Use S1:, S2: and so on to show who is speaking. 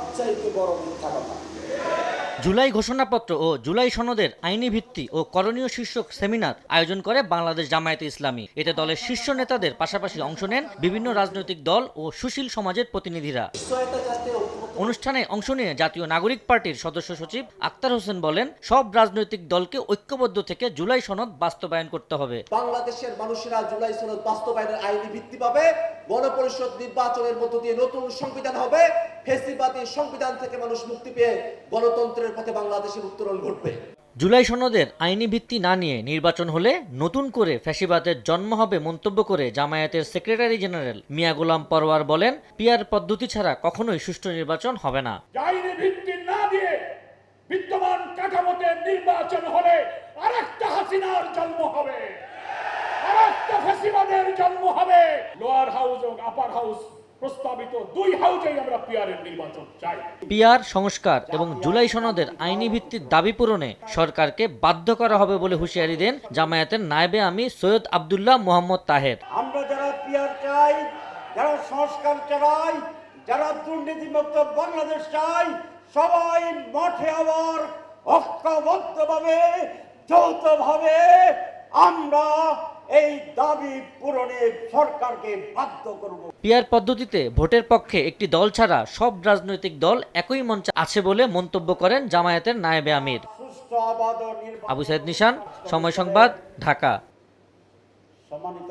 S1: সবচাইতে বড় মিথ্যা কথা।
S2: জুলাই ঘোষণাপত্র ও জুলাই সনদের আইনি ভিত্তি ও করণীয় শীর্ষক সেমিনার আয়োজন করে বাংলাদেশ জামায়াতে ইসলামী। এতে দলের শীর্ষ নেতাদের পাশাপাশি অংশ নেন বিভিন্ন রাজনৈতিক দল ও সুশীল সমাজের প্রতিনিধিরা। অনুষ্ঠানে অংশ নিয়ে জাতীয় নাগরিক পার্টির সদস্য সচিব আক্তার হোসেন বলেন, সব রাজনৈতিক দলকে ঐক্যবদ্ধ থেকে জুলাই সনদ বাস্তবায়ন করতে হবে।
S1: বাংলাদেশের মানুষেরা জুলাই সনদ বাস্তবায়নের আইনি ভিত্তি পাবে, গণপরিষদ নির্বাচনের মধ্য দিয়ে নতুন সংবিধান হবে, ফ্যাসিবাদী সংবিধান থেকে মানুষ মুক্তি পেয়ে গণতন্ত্রের পথে বাংলাদেশের উত্তরণ ঘটবে।
S2: জুলাই সনদের আইনি ভিত্তি না নিয়ে নির্বাচন হলে নতুন করে ফ্যাসিবাদের জন্ম হবে মন্তব্য করে জামায়াতের সেক্রেটারি জেনারেল মিয়া গোলাম পরওয়ার বলেন, পিআর পদ্ধতি ছাড়া কখনোই সুষ্ঠু নির্বাচন হবে না।
S3: আইনি ভিত্তি না দিয়ে বিদ্যমান কাঠামোতে নির্বাচন হলে আরেকটা হাসিনার জন্ম হবে, আরেকটা ফ্যাসিবাদের জন্ম হবে। লোয়ার হাউস এবং আপার হাউস প্রস্তাবিত দুই হাউসেই আমরা পিআরের নির্বাচন চাই।
S2: পিআর সংস্কার এবং জুলাই সনদের আইনি ভিত্তির দাবি পূরণে সরকারকে বাধ্য করা হবে বলে হুঁশিয়ারি দেন জামায়াতের নায়েবে আমির সৈয়দ আব্দুল্লাহ মোহাম্মদ তাহের।
S4: আমরা যারা পিআর চাই, যারা সংস্কার চাই, যারা দুর্নীতিমুক্ত বাংলাদেশ চাই, সবাই মাঠে আবার ঐক্যবদ্ধভাবে যৌথভাবে আমরা এই দাবি পূরণে সরকারকে বাধ্য করব।
S2: পিআর পদ্ধতিতে ভোটের পক্ষে একটি দল ছাড়া সব রাজনৈতিক দল একই মঞ্চে আছে বলে মন্তব্য করেন জামায়াতের নায়েবে আমির।
S4: সুষ্ঠু
S2: আবু সাইদ নিশান, সময় সংবাদ, ঢাকা।
S4: সম্মানিত